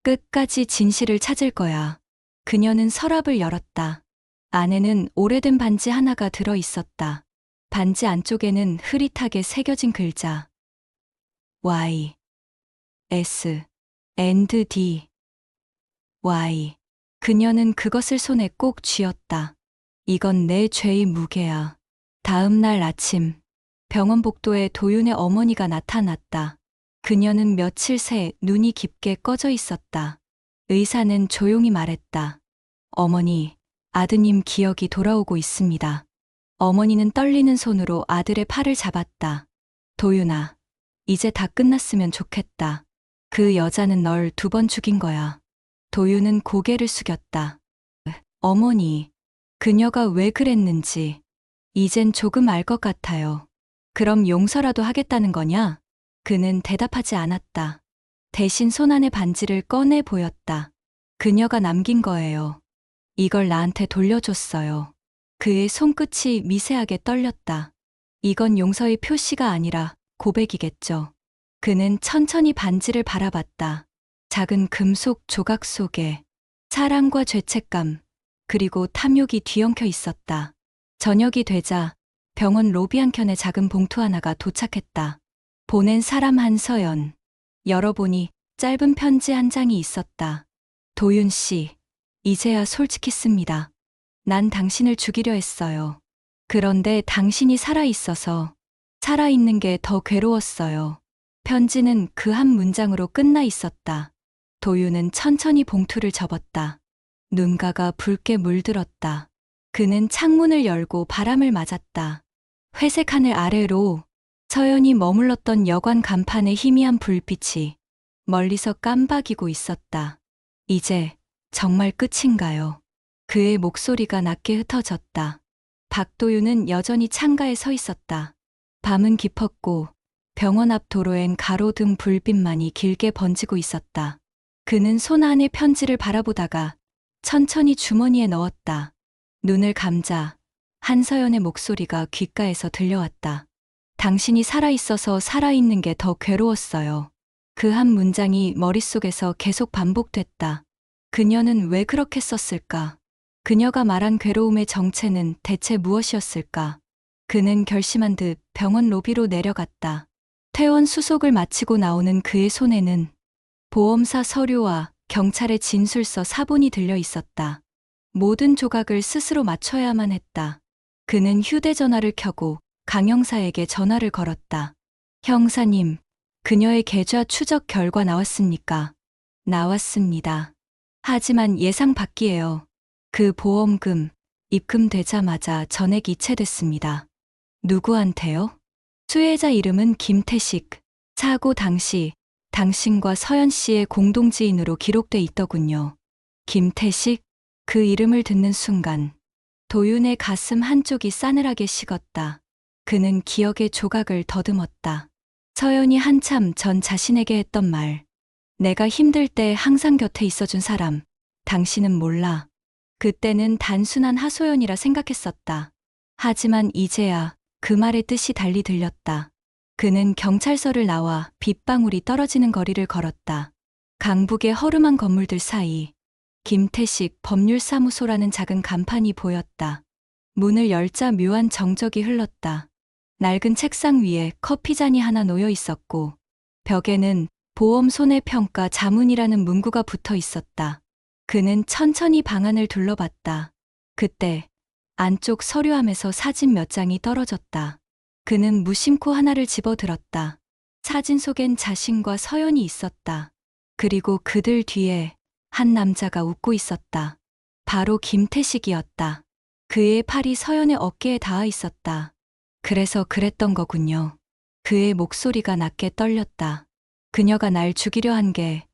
끝까지 진실을 찾을 거야. 그녀는 서랍을 열었다. 안에는 오래된 반지 하나가 들어 있었다. 반지 안쪽에는 흐릿하게 새겨진 글자. Y, S, and D, Y. 그녀는 그것을 손에 꼭 쥐었다. 이건 내 죄의 무게야. 다음 날 아침, 병원 복도에 도윤의 어머니가 나타났다. 그녀는 며칠 새 눈이 깊게 꺼져 있었다. 의사는 조용히 말했다. 어머니, 아드님 기억이 돌아오고 있습니다. 어머니는 떨리는 손으로 아들의 팔을 잡았다. 도윤아, 이제 다 끝났으면 좋겠다. 그 여자는 널 2번 죽인 거야. 도윤은 고개를 숙였다. 어머니, 그녀가 왜 그랬는지 이젠 조금 알 것 같아요. 그럼 용서라도 하겠다는 거냐? 그는 대답하지 않았다. 대신 손안의 반지를 꺼내 보였다. 그녀가 남긴 거예요. 이걸 나한테 돌려줬어요. 그의 손끝이 미세하게 떨렸다. 이건 용서의 표시가 아니라 고백이겠죠. 그는 천천히 반지를 바라봤다. 작은 금속 조각 속에 사랑과 죄책감, 그리고 탐욕이 뒤엉켜 있었다. 저녁이 되자 병원 로비 한켠에 작은 봉투 하나가 도착했다. 보낸 사람 한서연. 열어보니 짧은 편지 한 장이 있었다. 도윤 씨, 이제야 솔직했습니다. 난 당신을 죽이려 했어요. 그런데 당신이 살아있어서 살아있는 게 더 괴로웠어요. 편지는 그 한 문장으로 끝나 있었다. 도윤은 천천히 봉투를 접었다. 눈가가 붉게 물들었다. 그는 창문을 열고 바람을 맞았다. 회색 하늘 아래로 서연이 머물렀던 여관 간판의 희미한 불빛이 멀리서 깜박이고 있었다. 이제 정말 끝인가요? 그의 목소리가 낮게 흩어졌다. 박도윤은 여전히 창가에 서 있었다. 밤은 깊었고 병원 앞 도로엔 가로등 불빛만이 길게 번지고 있었다. 그는 손 안의 편지를 바라보다가 천천히 주머니에 넣었다. 눈을 감자 한서연의 목소리가 귓가에서 들려왔다. 당신이 살아있어서 살아있는 게 더 괴로웠어요. 그 한 문장이 머릿속에서 계속 반복됐다. 그녀는 왜 그렇게 썼을까? 그녀가 말한 괴로움의 정체는 대체 무엇이었을까? 그는 결심한 듯 병원 로비로 내려갔다. 퇴원 수속을 마치고 나오는 그의 손에는 보험사 서류와 경찰의 진술서 사본이 들려 있었다. 모든 조각을 스스로 맞춰야만 했다. 그는 휴대전화를 켜고 강 형사에게 전화를 걸었다. 형사님, 그녀의 계좌 추적 결과 나왔습니까? 나왔습니다. 하지만 예상 밖이에요. 그 보험금 입금되자마자 전액 이체됐습니다. 누구한테요? 수혜자 이름은 김태식. 사고 당시 당신과 서연 씨의 공동지인으로 기록돼 있더군요. 김태식? 그 이름을 듣는 순간 도윤의 가슴 한쪽이 싸늘하게 식었다. 그는 기억의 조각을 더듬었다. 서연이 한참 전 자신에게 했던 말. 내가 힘들 때 항상 곁에 있어준 사람. 당신은 몰라. 그때는 단순한 하소연이라 생각했었다. 하지만 이제야 그 말의 뜻이 달리 들렸다. 그는 경찰서를 나와 빗방울이 떨어지는 거리를 걸었다. 강북의 허름한 건물들 사이 김태식 법률사무소라는 작은 간판이 보였다. 문을 열자 묘한 정적이 흘렀다. 낡은 책상 위에 커피잔이 하나 놓여 있었고 벽에는 보험 손해평가 자문이라는 문구가 붙어 있었다. 그는 천천히 방안을 둘러봤다. 그때 안쪽 서류함에서 사진 몇 장이 떨어졌다. 그는 무심코 하나를 집어들었다. 사진 속엔 자신과 서연이 있었다. 그리고 그들 뒤에 한 남자가 웃고 있었다. 바로 김태식이었다. 그의 팔이 서연의 어깨에 닿아 있었다. 그래서 그랬던 거군요. 그의 목소리가 낮게 떨렸다. 그녀가 날 죽이려 한 게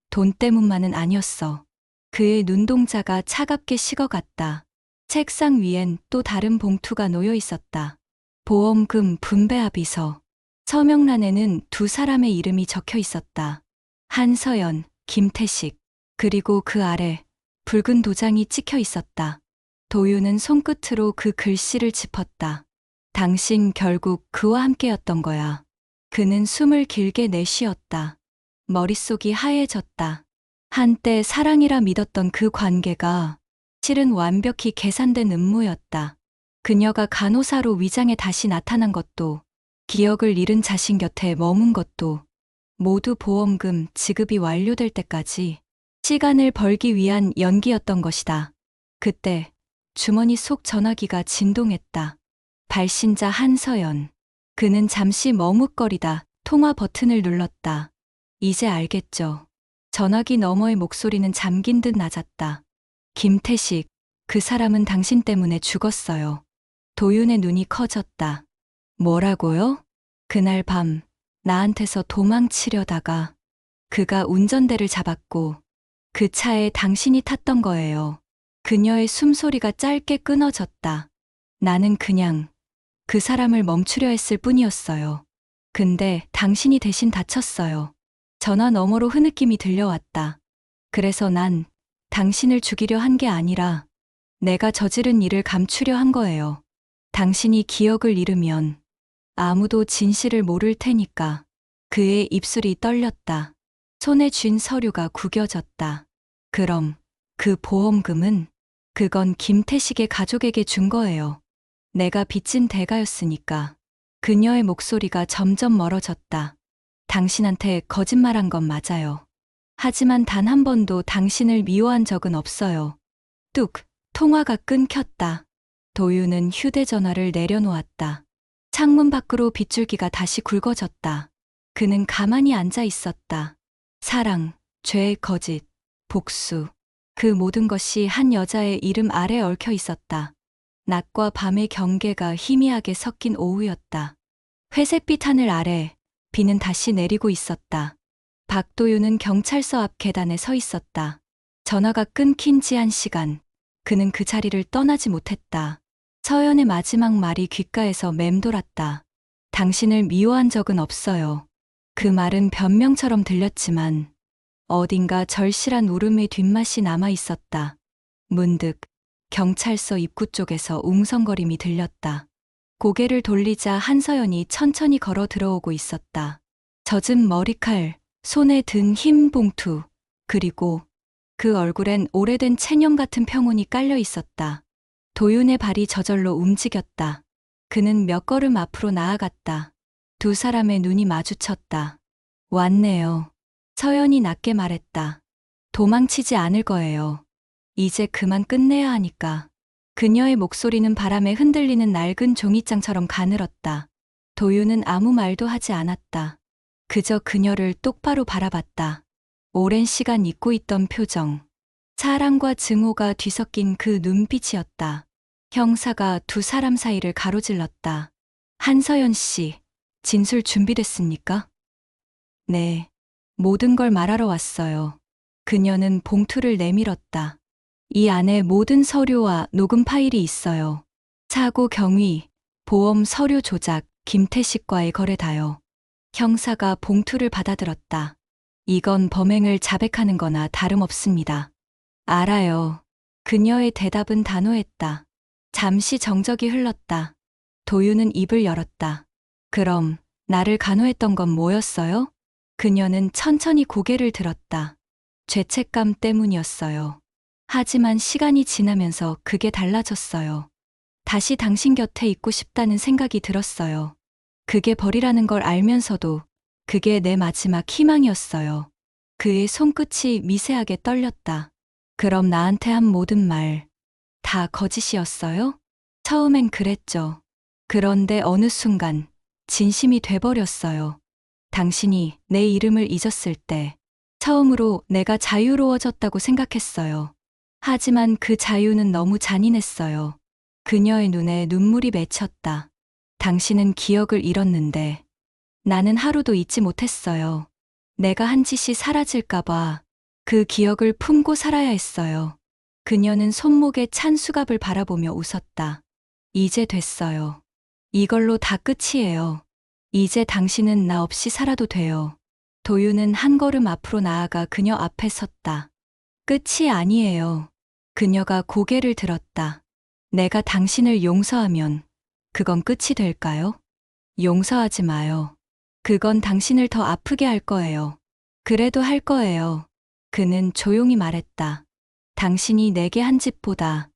돈 때문만은 아니었어. 그의 눈동자가 차갑게 식어갔다. 책상 위엔 또 다른 봉투가 놓여 있었다. 보험금 분배합의서. 서명란에는 두 사람의 이름이 적혀 있었다. 한서연, 김태식. 그리고 그 아래 붉은 도장이 찍혀 있었다. 도윤은 손끝으로 그 글씨를 짚었다. 당신 결국 그와 함께였던 거야. 그는 숨을 길게 내쉬었다. 머릿속이 하얘졌다. 한때 사랑이라 믿었던 그 관계가 실은 완벽히 계산된 음모였다. 그녀가 간호사로 위장해 다시 나타난 것도, 기억을 잃은 자신 곁에 머문 것도 모두 보험금 지급이 완료될 때까지 시간을 벌기 위한 연기였던 것이다. 그때 주머니 속 전화기가 진동했다. 발신자 한서연. 그는 잠시 머뭇거리다 통화 버튼을 눌렀다. 이제 알겠죠. 전화기 너머의 목소리는 잠긴 듯 낮았다. 김태식, 그 사람은 당신 때문에 죽었어요. 도윤의 눈이 커졌다. 뭐라고요? 그날 밤 나한테서 도망치려다가 그가 운전대를 잡았고 그 차에 당신이 탔던 거예요. 그녀의 숨소리가 짧게 끊어졌다. 나는 그냥 그 사람을 멈추려 했을 뿐이었어요. 근데 당신이 대신 다쳤어요. 전화 너머로 흐느낌이 들려왔다. 그래서 난 당신을 죽이려 한 게 아니라 내가 저지른 일을 감추려 한 거예요. 당신이 기억을 잃으면 아무도 진실을 모를 테니까. 그의 입술이 떨렸다. 손에 쥔 서류가 구겨졌다. 그럼 그 보험금은? 그건 김태식의 가족에게 준 거예요. 내가 빚진 대가였으니까. 그녀의 목소리가 점점 멀어졌다. 당신한테 거짓말한 건 맞아요. 하지만 단 한 번도 당신을 미워한 적은 없어요. 뚝, 통화가 끊겼다. 도윤은 휴대전화를 내려놓았다. 창문 밖으로 빗줄기가 다시 굵어졌다. 그는 가만히 앉아 있었다. 사랑, 죄, 거짓, 복수. 그 모든 것이 한 여자의 이름 아래 얽혀 있었다. 낮과 밤의 경계가 희미하게 섞인 오후였다. 회색빛 하늘 아래 비는 다시 내리고 있었다. 박도윤은 경찰서 앞 계단에 서 있었다. 전화가 끊긴 지 1시간. 그는 그 자리를 떠나지 못했다. 서연의 마지막 말이 귓가에서 맴돌았다. 당신을 미워한 적은 없어요. 그 말은 변명처럼 들렸지만 어딘가 절실한 울음의 뒷맛이 남아 있었다. 문득 경찰서 입구 쪽에서 웅성거림이 들렸다. 고개를 돌리자 한서연이 천천히 걸어 들어오고 있었다. 젖은 머리칼, 손에 든 흰 봉투, 그리고 그 얼굴엔 오래된 체념 같은 평온이 깔려 있었다. 도윤의 발이 저절로 움직였다. 그는 몇 걸음 앞으로 나아갔다. 두 사람의 눈이 마주쳤다. 왔네요. 서연이 낮게 말했다. 도망치지 않을 거예요. 이제 그만 끝내야 하니까. 그녀의 목소리는 바람에 흔들리는 낡은 종이장처럼 가늘었다. 도윤은 아무 말도 하지 않았다. 그저 그녀를 똑바로 바라봤다. 오랜 시간 잊고 있던 표정. 사랑과 증오가 뒤섞인 그 눈빛이었다. 형사가 두 사람 사이를 가로질렀다. 한서연 씨, 진술 준비됐습니까? 네. 모든 걸 말하러 왔어요. 그녀는 봉투를 내밀었다. 이 안에 모든 서류와 녹음 파일이 있어요. 사고 경위, 보험 서류 조작, 김태식과의 거래 다요. 형사가 봉투를 받아들었다. 이건 범행을 자백하는 거나 다름없습니다. 알아요. 그녀의 대답은 단호했다. 잠시 정적이 흘렀다. 도윤은 입을 열었다. 그럼 나를 간호했던 건 뭐였어요? 그녀는 천천히 고개를 들었다. 죄책감 때문이었어요. 하지만 시간이 지나면서 그게 달라졌어요. 다시 당신 곁에 있고 싶다는 생각이 들었어요. 그게 벌이라는 걸 알면서도 그게 내 마지막 희망이었어요. 그의 손끝이 미세하게 떨렸다. 그럼 나한테 한 모든 말 다 거짓이었어요? 처음엔 그랬죠. 그런데 어느 순간 진심이 돼버렸어요. 당신이 내 이름을 잊었을 때 처음으로 내가 자유로워졌다고 생각했어요. 하지만 그 자유는 너무 잔인했어요. 그녀의 눈에 눈물이 맺혔다. 당신은 기억을 잃었는데 나는 하루도 잊지 못했어요. 내가 한 짓이 사라질까봐 그 기억을 품고 살아야 했어요. 그녀는 손목에 찬 수갑을 바라보며 웃었다. 이제 됐어요. 이걸로 다 끝이에요. 이제 당신은 나 없이 살아도 돼요. 도윤은 한 걸음 앞으로 나아가 그녀 앞에 섰다. 끝이 아니에요. 그녀가 고개를 들었다. 내가 당신을 용서하면 그건 끝이 될까요? 용서하지 마요. 그건 당신을 더 아프게 할 거예요. 그래도 할 거예요. 그는 조용히 말했다. 당신이 내게 한 짓보다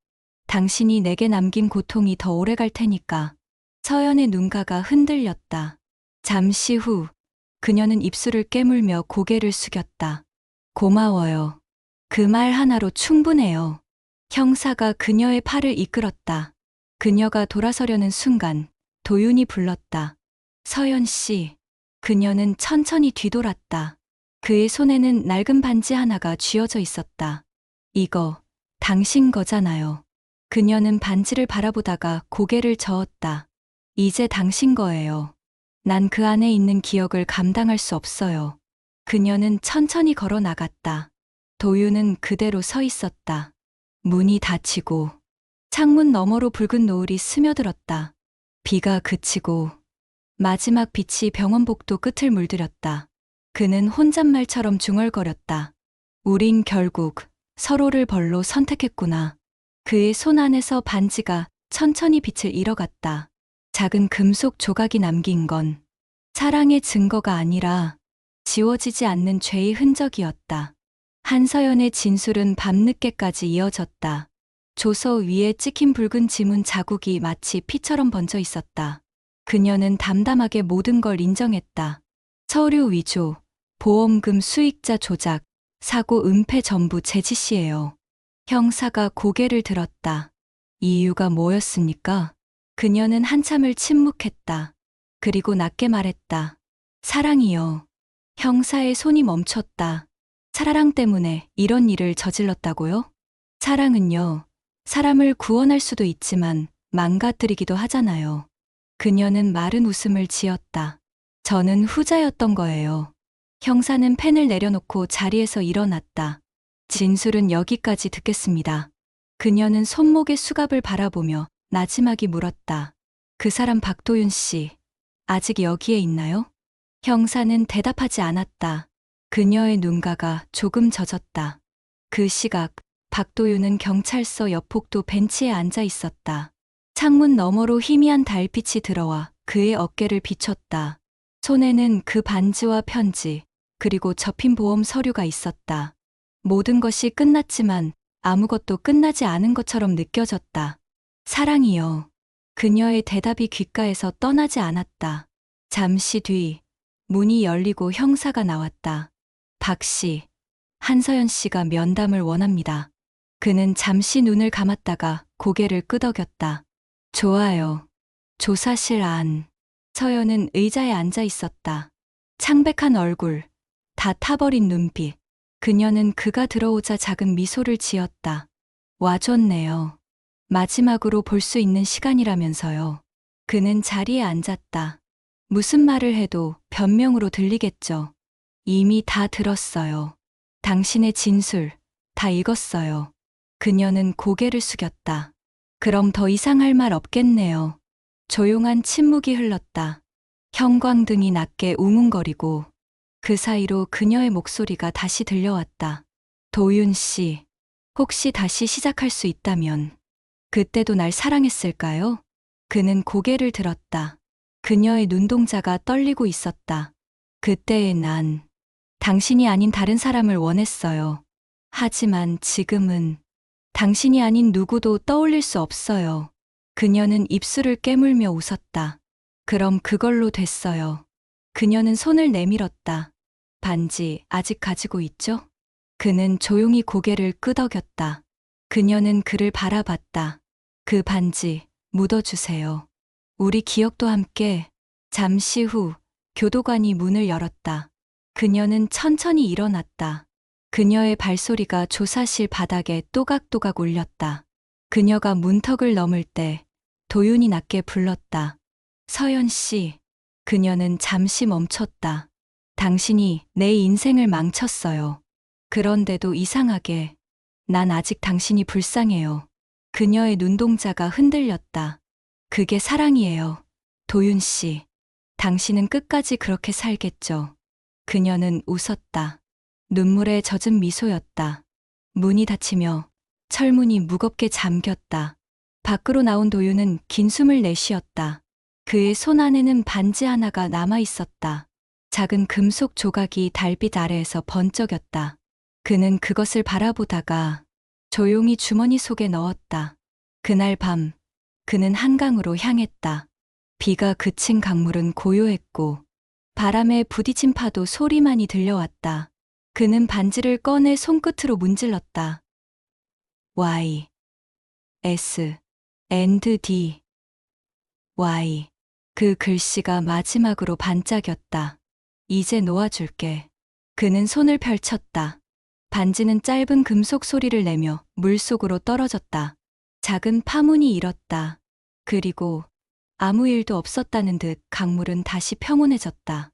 당신이 내게 남긴 고통이 더 오래 갈 테니까. 서연의 눈가가 흔들렸다. 잠시 후 그녀는 입술을 깨물며 고개를 숙였다. 고마워요. 그 말 하나로 충분해요. 형사가 그녀의 팔을 이끌었다. 그녀가 돌아서려는 순간 도윤이 불렀다. 서연 씨. 그녀는 천천히 뒤돌았다. 그의 손에는 낡은 반지 하나가 쥐어져 있었다. 이거 당신 거잖아요. 그녀는 반지를 바라보다가 고개를 저었다. 이제 당신 거예요. 난 그 안에 있는 기억을 감당할 수 없어요. 그녀는 천천히 걸어 나갔다. 도윤은 그대로 서 있었다. 문이 닫히고 창문 너머로 붉은 노을이 스며들었다. 비가 그치고 마지막 빛이 병원 복도 끝을 물들였다. 그는 혼잣말처럼 중얼거렸다. 우린 결국 서로를 벌로 선택했구나. 그의 손 안에서 반지가 천천히 빛을 잃어갔다. 작은 금속 조각이 남긴 건 사랑의 증거가 아니라 지워지지 않는 죄의 흔적이었다. 한서연의 진술은 밤늦게까지 이어졌다. 조서 위에 찍힌 붉은 지문 자국이 마치 피처럼 번져 있었다. 그녀는 담담하게 모든 걸 인정했다. 서류 위조, 보험금 수익자 조작, 사고 은폐 전부 제 짓이에요. 형사가 고개를 들었다. 이유가 뭐였습니까? 그녀는 한참을 침묵했다. 그리고 낮게 말했다. 사랑이요. 형사의 손이 멈췄다. 사랑 때문에 이런 일을 저질렀다고요? 사랑은요, 사람을 구원할 수도 있지만 망가뜨리기도 하잖아요. 그녀는 마른 웃음을 지었다. 저는 후자였던 거예요. 형사는 펜을 내려놓고 자리에서 일어났다. 진술은 여기까지 듣겠습니다. 그녀는 손목의 수갑을 바라보며 나지막이 물었다. 그 사람 박도윤 씨, 아직 여기에 있나요? 형사는 대답하지 않았다. 그녀의 눈가가 조금 젖었다. 그 시각, 박도윤은 경찰서 옆 복도 벤치에 앉아 있었다. 창문 너머로 희미한 달빛이 들어와 그의 어깨를 비췄다. 손에는 그 반지와 편지, 그리고 접힌 보험 서류가 있었다. 모든 것이 끝났지만 아무것도 끝나지 않은 것처럼 느껴졌다. 사랑이요. 그녀의 대답이 귓가에서 떠나지 않았다. 잠시 뒤 문이 열리고 형사가 나왔다. 박 씨, 한서연 씨가 면담을 원합니다. 그는 잠시 눈을 감았다가 고개를 끄덕였다. 좋아요. 조사실 안. 서연은 의자에 앉아 있었다. 창백한 얼굴, 다 타버린 눈빛. 그녀는 그가 들어오자 작은 미소를 지었다. 와줬네요. 마지막으로 볼 수 있는 시간이라면서요. 그는 자리에 앉았다. 무슨 말을 해도 변명으로 들리겠죠. 이미 다 들었어요. 당신의 진술, 다 읽었어요. 그녀는 고개를 숙였다. 그럼 더 이상 할 말 없겠네요. 조용한 침묵이 흘렀다. 형광등이 낮게 웅웅거리고 그 사이로 그녀의 목소리가 다시 들려왔다. 도윤 씨, 혹시 다시 시작할 수 있다면 그때도 날 사랑했을까요? 그는 고개를 들었다. 그녀의 눈동자가 떨리고 있었다. 그때의 난 당신이 아닌 다른 사람을 원했어요. 하지만 지금은 당신이 아닌 누구도 떠올릴 수 없어요. 그녀는 입술을 깨물며 웃었다. 그럼 그걸로 됐어요. 그녀는 손을 내밀었다. 반지 아직 가지고 있죠? 그는 조용히 고개를 끄덕였다. 그녀는 그를 바라봤다. 그 반지 묻어주세요. 우리 기억도 함께. 잠시 후 교도관이 문을 열었다. 그녀는 천천히 일어났다. 그녀의 발소리가 조사실 바닥에 또각또각 울렸다. 그녀가 문턱을 넘을 때 도윤이 낮게 불렀다. 서연 씨. 그녀는 잠시 멈췄다. 당신이 내 인생을 망쳤어요. 그런데도 이상하게 난 아직 당신이 불쌍해요. 그녀의 눈동자가 흔들렸다. 그게 사랑이에요. 도윤 씨. 당신은 끝까지 그렇게 살겠죠. 그녀는 웃었다. 눈물에 젖은 미소였다. 문이 닫히며 철문이 무겁게 잠겼다. 밖으로 나온 도윤은 긴 숨을 내쉬었다. 그의 손 안에는 반지 하나가 남아 있었다. 작은 금속 조각이 달빛 아래에서 번쩍였다. 그는 그것을 바라보다가 조용히 주머니 속에 넣었다. 그날 밤, 그는 한강으로 향했다. 비가 그친 강물은 고요했고 바람에 부딪힌 파도 소리만이 들려왔다. 그는 반지를 꺼내 손끝으로 문질렀다. Y, S, and D, Y. 그 글씨가 마지막으로 반짝였다. 이제 놓아줄게. 그는 손을 펼쳤다. 반지는 짧은 금속 소리를 내며 물속으로 떨어졌다. 작은 파문이 일었다. 그리고 아무 일도 없었다는 듯 강물은 다시 평온해졌다.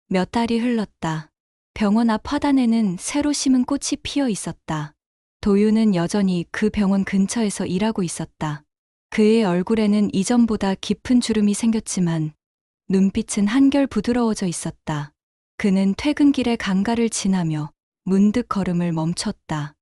몇 달이 흘렀다. 병원 앞 화단에는 새로 심은 꽃이 피어 있었다. 도윤은 여전히 그 병원 근처에서 일하고 있었다. 그의 얼굴에는 이전보다 깊은 주름이 생겼지만 눈빛은 한결 부드러워져 있었다. 그는 퇴근길에 강가를 지나며 문득 걸음을 멈췄다.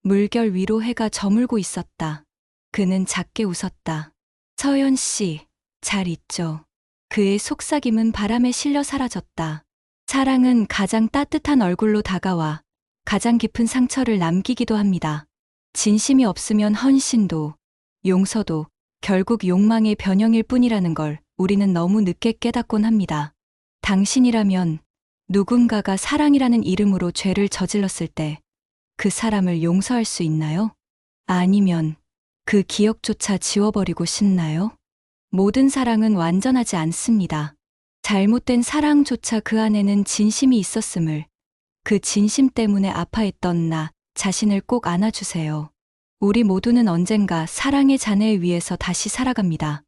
물결 위로 해가 저물고 있었다. 그는 작게 웃었다. 서연 씨, 잘 있죠? 그의 속삭임은 바람에 실려 사라졌다. 사랑은 가장 따뜻한 얼굴로 다가와 가장 깊은 상처를 남기기도 합니다. 진심이 없으면 헌신도, 용서도 결국 욕망의 변형일 뿐이라는 걸 우리는 너무 늦게 깨닫곤 합니다. 당신이라면 누군가가 사랑이라는 이름으로 죄를 저질렀을 때 그 사람을 용서할 수 있나요? 아니면 그 기억조차 지워버리고 싶나요? 모든 사랑은 완전하지 않습니다. 잘못된 사랑조차 그 안에는 진심이 있었음을, 그 진심 때문에 아파했던 나 자신을 꼭 안아주세요. 우리 모두는 언젠가 사랑의 잔해 위에서 다시 살아갑니다.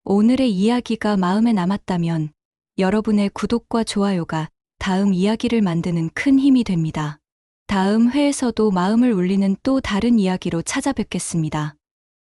오늘의 이야기가 마음에 남았다면 여러분의 구독과 좋아요가 다음 이야기를 만드는 큰 힘이 됩니다. 다음 회에서도 마음을 울리는 또 다른 이야기로 찾아뵙겠습니다.